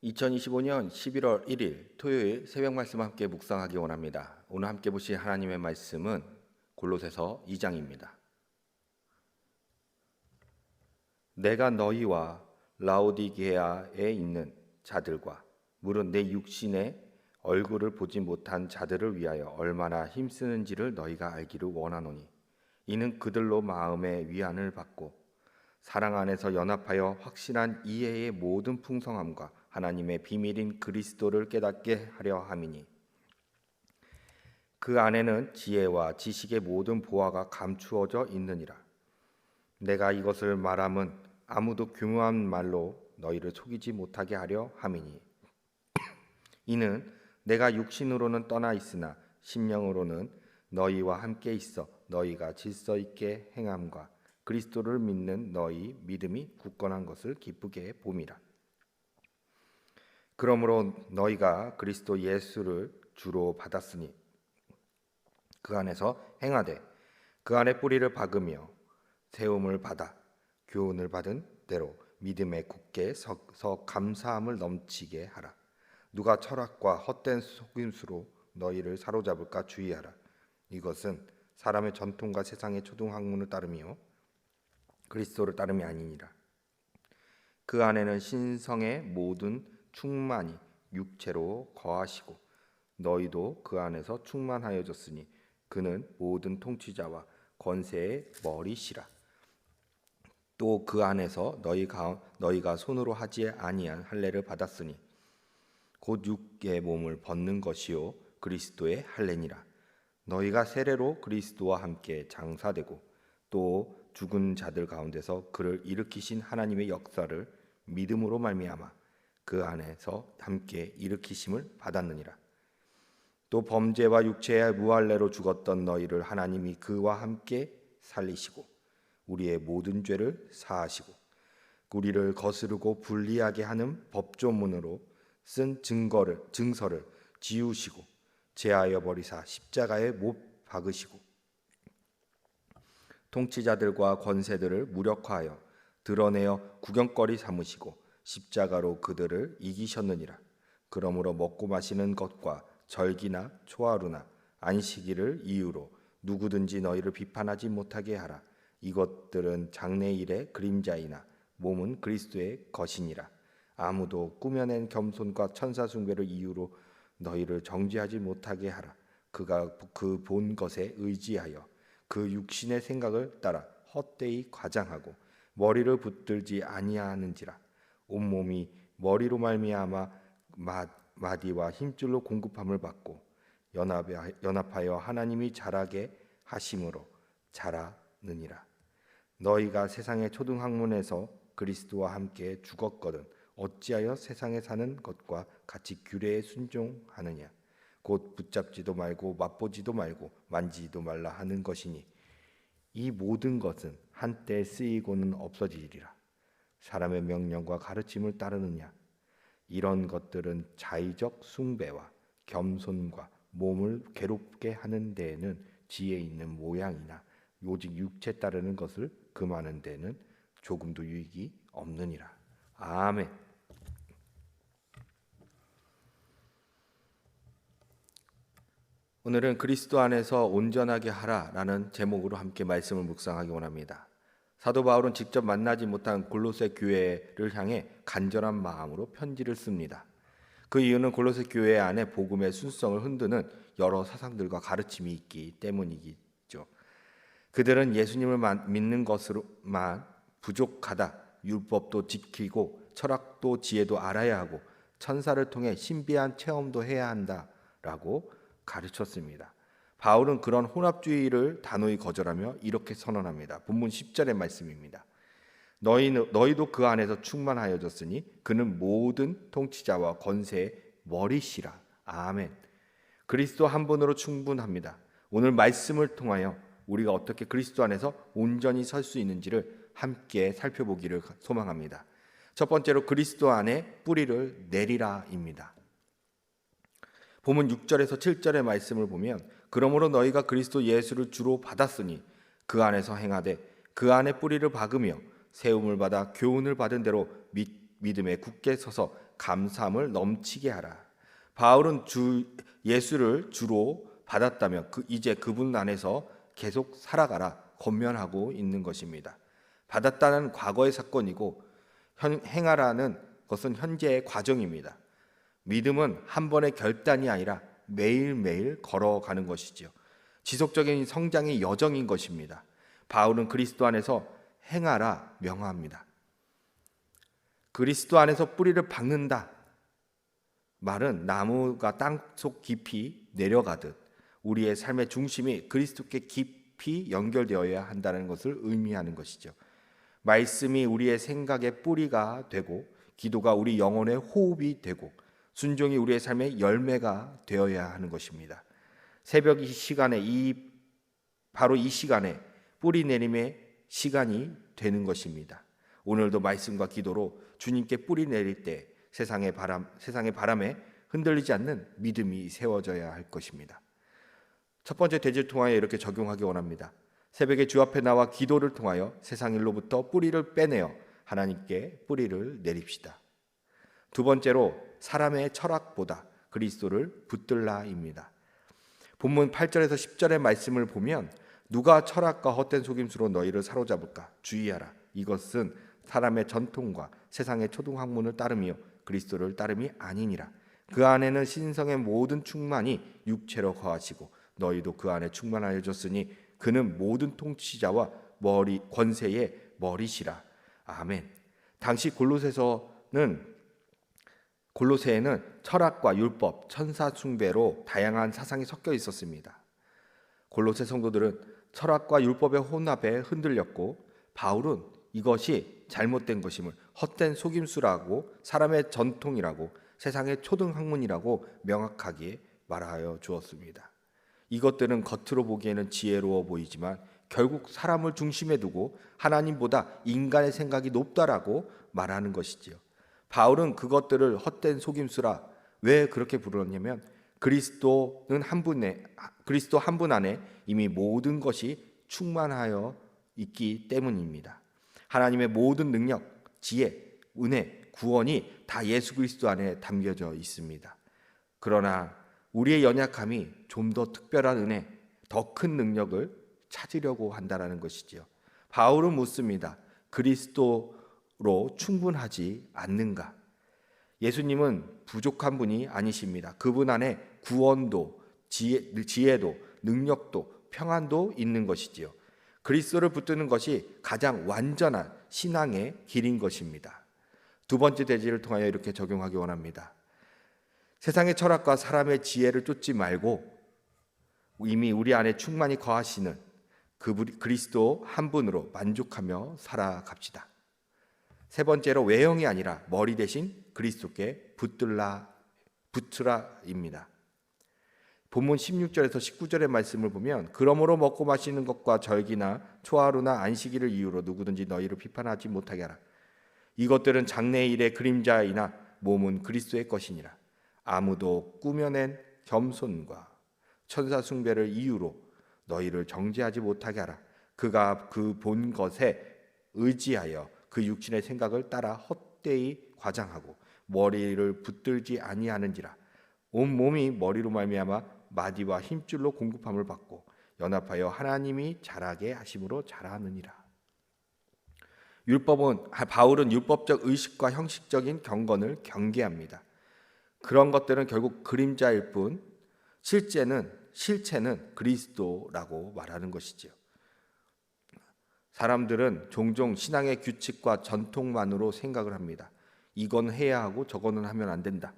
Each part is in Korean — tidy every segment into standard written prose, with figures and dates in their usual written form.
2025년 11월 1일 토요일 새벽 말씀 함께 묵상하기 원합니다. 오늘 함께 보실 하나님의 말씀은 골로새서 2장입니다. 내가 너희와 라오디게아에 있는 자들과 물은 내 육신의 얼굴을 보지 못한 자들을 위하여 얼마나 힘쓰는지를 너희가 알기를 원하노니 이는 그들로 마음의 위안을 받고 사랑 안에서 연합하여 확실한 이해의 모든 풍성함과 하나님의 비밀인 그리스도를 깨닫게 하려 함이니 그 안에는 지혜와 지식의 모든 보화가 감추어져 있느니라. 내가 이것을 말함은 아무도 교묘한 말로 너희를 속이지 못하게 하려 함이니 이는 내가 육신으로는 떠나 있으나 심령으로는 너희와 함께 있어 너희가 질서 있게 행함과 그리스도를 믿는 너희 믿음이 굳건한 것을 기쁘게 봄이라. 그러므로 너희가 그리스도 예수를 주로 받았으니 그 안에서 행하되 그 안에 뿌리를 박으며 세움을 받아 교훈을 받은 대로 믿음에 굳게 서서 감사함을 넘치게 하라. 누가 철학과 헛된 속임수로 너희를 사로잡을까 주의하라. 이것은 사람의 전통과 세상의 초등학문을 따르며 그리스도를 따름이 아니니라. 그 안에는 신성의 모든 충만이 육체로 거하시고 너희도 그 안에서 충만하여졌으니 그는 모든 통치자와 권세의 머리시라. 또 그 안에서 너희가 손으로 하지 아니한 할례를 받았으니 곧 육의 몸을 벗는 것이요 그리스도의 할례니라. 너희가 세례로 그리스도와 함께 장사되고 또 죽은 자들 가운데서 그를 일으키신 하나님의 역사를 믿음으로 말미암아 그 안에서 함께 일으키심을 받았느니라. 또 범죄와 육체의 무할례로 죽었던 너희를 하나님이 그와 함께 살리시고 우리의 모든 죄를 사하시고 우리를 거스르고 불리하게 하는 법조문으로 쓴 증서를 지우시고 제하여 버리사 십자가에 못 박으시고 통치자들과 권세들을 무력화하여 드러내어 구경거리 삼으시고 십자가로 그들을 이기셨느니라. 그러므로 먹고 마시는 것과 절기나 초하루나 안식일을 이유로 누구든지 너희를 비판하지 못하게 하라. 이것들은 장래일의 그림자이나 몸은 그리스도의 것이니라. 아무도 꾸며낸 겸손과 천사 숭배를 이유로 너희를 정죄하지 못하게 하라. 그가 그 본 것에 의지하여 그 육신의 생각을 따라 헛되이 과장하고 머리를 붙들지 아니하는지라. 온몸이 머리로 말미암아 마디와 힘줄로 공급함을 받고 연합하여 하나님이 자라게 하심으로 자라느니라. 너희가 세상의 초등학문에서 그리스도와 함께 죽었거든 어찌하여 세상에 사는 것과 같이 규례에 순종하느냐. 곧 붙잡지도 말고 맛보지도 말고 만지지도 말라 하는 것이니 이 모든 것은 한때 쓰이고는 없어지리라. 사람의 명령과 가르침을 따르느냐. 이런 것들은 자의적 숭배와 겸손과 몸을 괴롭게 하는 데에는 지혜 있는 모양이나 오직 육체 따르는 것을 금하는 데는 조금도 유익이 없느니라. 아멘. 오늘은 그리스도 안에서 온전하게 하라라는 제목으로 함께 말씀을 묵상하기 원합니다. 사도 바울은 직접 만나지 못한 골로새 교회를 향해 간절한 마음으로 편지를 씁니다. 그 이유는 골로새 교회 안에 복음의 순수성을 흔드는 여러 사상들과 가르침이 있기 때문이겠죠. 그들은 예수님을 믿는 것으로만 부족하다. 율법도 지키고 철학도 지혜도 알아야 하고 천사를 통해 신비한 체험도 해야 한다라고 가르쳤습니다. 바울은 그런 혼합주의를 단호히 거절하며 이렇게 선언합니다. 본문 10절의 말씀입니다. 너희도 그 안에서 충만하여졌으니 그는 모든 통치자와 권세의 머리시라. 아멘. 그리스도 한 분으로 충분합니다. 오늘 말씀을 통하여 우리가 어떻게 그리스도 안에서 온전히 설 수 있는지를 함께 살펴보기를 소망합니다. 첫 번째로 그리스도 안에 뿌리를 내리라입니다. 본문 6절에서 7절의 말씀을 보면 그러므로 너희가 그리스도 예수를 주로 받았으니 그 안에서 행하되 그 안에 뿌리를 박으며 세움을 받아 교훈을 받은 대로 믿음에 굳게 서서 감사함을 넘치게 하라. 바울은 주 예수를 주로 받았다면 이제 그분 안에서 계속 살아가라 권면하고 있는 것입니다. 받았다는 과거의 사건이고 행하라는 것은 현재의 과정입니다. 믿음은 한 번의 결단이 아니라 매일매일 걸어가는 것이지요. 지속적인 성장의 여정인 것입니다. 바울은 그리스도 안에서 행하라 명하합니다. 그리스도 안에서 뿌리를 박는다 말은 나무가 땅속 깊이 내려가듯 우리의 삶의 중심이 그리스도께 깊이 연결되어야 한다는 것을 의미하는 것이죠. 말씀이 우리의 생각의 뿌리가 되고 기도가 우리 영혼의 호흡이 되고 순종이 우리의 삶의 열매가 되어야 하는 것입니다. 새벽 이 시간에 바로 이 시간에 뿌리 내림의 시간이 되는 것입니다. 오늘도 말씀과 기도로 주님께 뿌리 내릴 때 세상의 바람에 흔들리지 않는 믿음이 세워져야 할 것입니다. 첫 번째 대지를 통하여 이렇게 적용하기 원합니다. 새벽에 주 앞에 나와 기도를 통하여 세상 일로부터 뿌리를 빼내어 하나님께 뿌리를 내립시다. 두 번째로 사람의 철학보다 그리스도를 붙들라입니다. 본문 8절에서 10절의 말씀을 보면 누가 철학과 헛된 속임수로 너희를 사로잡을까 주의하라. 이것은 사람의 전통과 세상의 초등학문을 따름이요 그리스도를 따름이 아니니라. 그 안에는 신성의 모든 충만이 육체로 거하시고 너희도 그 안에 충만하여졌으니 그는 모든 통치자와 권세의 머리시라. 아멘. 당시 골로새에는 철학과 율법, 천사 숭배로 다양한 사상이 섞여 있었습니다. 골로새 성도들은 철학과 율법의 혼합에 흔들렸고 바울은 이것이 잘못된 것임을 헛된 속임수라고 사람의 전통이라고 세상의 초등학문이라고 명확하게 말하여 주었습니다. 이것들은 겉으로 보기에는 지혜로워 보이지만 결국 사람을 중심에 두고 하나님보다 인간의 생각이 높다라고 말하는 것이지요. 바울은 그것들을 헛된 속임수라 왜 그렇게 부르냐면 그리스도 한 분 안에 이미 모든 것이 충만하여 있기 때문입니다. 하나님의 모든 능력, 지혜, 은혜, 구원이 다 예수 그리스도 안에 담겨져 있습니다. 그러나 우리의 연약함이 좀 더 특별한 은혜, 더 큰 능력을 찾으려고 한다는 것이지요. 바울은 묻습니다. 그리스도로 충분하지 않는가? 예수님은 부족한 분이 아니십니다. 그분 안에 구원도, 지혜도, 능력도, 평안도 있는 것이지요. 그리스도를 붙드는 것이 가장 완전한 신앙의 길인 것입니다. 두 번째 대지를 통하여 이렇게 적용하기 원합니다. 세상의 철학과 사람의 지혜를 쫓지 말고 이미 우리 안에 충만히 거하시는 그리스도 한 분으로 만족하며 살아갑시다. 세 번째로 외형이 아니라 머리 대신 그리스도께 붙으라입니다. 본문 16절에서 19절의 말씀을 보면 그러므로 먹고 마시는 것과 절기나 초하루나 안식일을 이유로 누구든지 너희를 비판하지 못하게 하라. 이것들은 장래의 일의 그림자이나 몸은 그리스도의 것이니라. 아무도 꾸며낸 겸손과 천사 숭배를 이유로 너희를 정죄하지 못하게 하라. 그가 그 본 것에 의지하여 그 육신의 생각을 따라 헛되이 과장하고 머리를 붙들지 아니하는지라. 온 몸이 머리로 말미암아 마디와 힘줄로 공급함을 받고 연합하여 하나님이 자라게 하심으로 자라느니라. 바울은 율법적 의식과 형식적인 경건을 경계합니다. 그런 것들은 결국 그림자일 뿐 실체는 그리스도라고 말하는 것이지요. 사람들은 종종 신앙의 규칙과 전통만으로 생각을 합니다. 이건 해야 하고 저거는 하면 안 된다.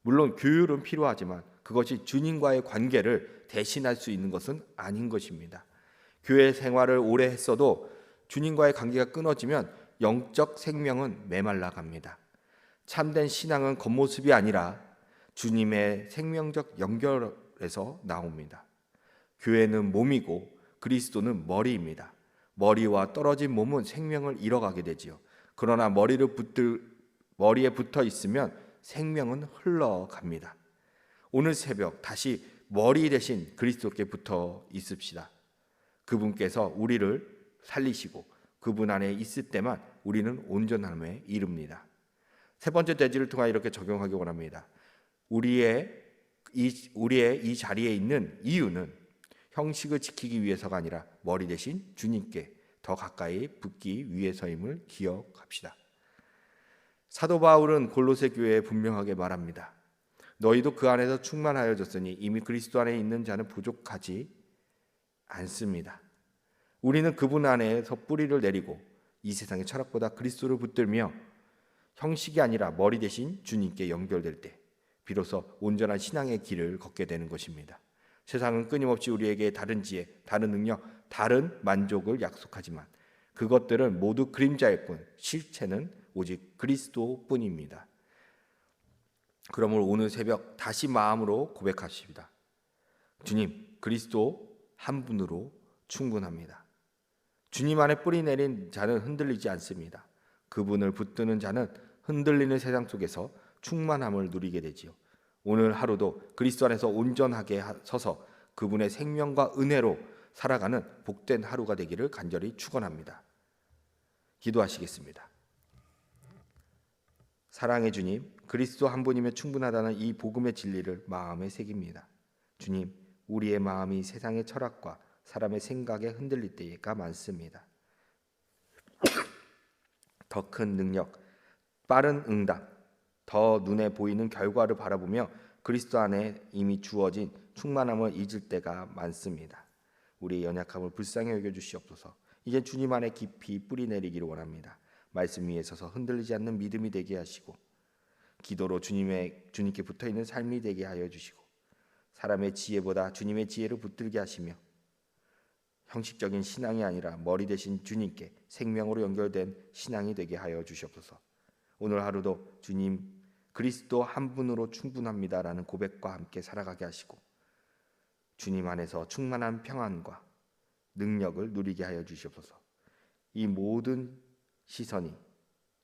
물론 규율은 필요하지만 그것이 주님과의 관계를 대신할 수 있는 것은 아닌 것입니다. 교회 생활을 오래 했어도 주님과의 관계가 끊어지면 영적 생명은 메말라 갑니다. 참된 신앙은 겉모습이 아니라 주님의 생명적 연결에서 나옵니다. 교회는 몸이고 그리스도는 머리입니다. 머리와 떨어진 몸은 생명을 잃어가게 되지요. 그러나 머리에 붙어 있으면 생명은 흘러갑니다. 오늘 새벽 다시 머리 대신 그리스도께 붙어 있읍시다. 그분께서 우리를 살리시고 그분 안에 있을 때만 우리는 온전함에 이릅니다. 세 번째 대지를 통하여 이렇게 적용하기 원합니다. 우리의 이 자리에 있는 이유는 형식을 지키기 위해서가 아니라 머리 대신 주님께 더 가까이 붙기 위해서임을 기억합시다. 사도 바울은 골로새 교회에 분명하게 말합니다. 너희도 그 안에서 충만하여졌으니 이미 그리스도 안에 있는 자는 부족하지 않습니다. 우리는 그분 안에서 뿌리를 내리고 이 세상의 철학보다 그리스도를 붙들며 형식이 아니라 머리 대신 주님께 연결될 때 비로소 온전한 신앙의 길을 걷게 되는 것입니다. 세상은 끊임없이 우리에게 다른 지혜, 다른 능력, 다른 만족을 약속하지만 그것들은 모두 그림자일 뿐 실체는 오직 그리스도뿐입니다. 그러므로 오늘 새벽 다시 마음으로 고백하십니다. 주님, 그리스도 한 분으로 충분합니다. 주님 안에 뿌리 내린 자는 흔들리지 않습니다. 그분을 붙드는 자는 흔들리는 세상 속에서 충만함을 누리게 되지요. 오늘 하루도 그리스도 안에서 온전하게 서서 그분의 생명과 은혜로 살아가는 복된 하루가 되기를 간절히 축원합니다. 기도하시겠습니다. 사랑의 주님, 그리스도 한 분이면 충분하다는 이 복음의 진리를 마음에 새깁니다. 주님, 우리의 마음이 세상의 철학과 사람의 생각에 흔들릴 때가 많습니다. 더 큰 능력, 빠른 응답, 더 눈에 보이는 결과를 바라보며 그리스도 안에 이미 주어진 충만함을 잊을 때가 많습니다. 우리의 연약함을 불쌍히 여겨주시옵소서. 이제 주님 안에 깊이 뿌리 내리기를 원합니다. 말씀 위에 서서 흔들리지 않는 믿음이 되게 하시고 기도로 주님께 붙어있는 삶이 되게 하여 주시고 사람의 지혜보다 주님의 지혜를 붙들게 하시며 형식적인 신앙이 아니라 머리 대신 주님께 생명으로 연결된 신앙이 되게 하여 주시옵소서. 오늘 하루도 주님 그리스도 한 분으로 충분합니다라는 고백과 함께 살아가게 하시고 주님 안에서 충만한 평안과 능력을 누리게 하여 주시옵소서. 이 모든 시선이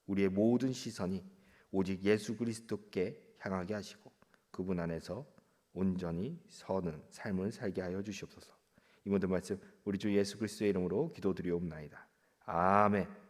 우리의 모든 시선이 오직 예수 그리스도께 향하게 하시고 그분 안에서 온전히 서는 삶을 살게 하여 주시옵소서. 이 모든 말씀 우리 주 예수 그리스도의 이름으로 기도드리옵나이다. 아멘.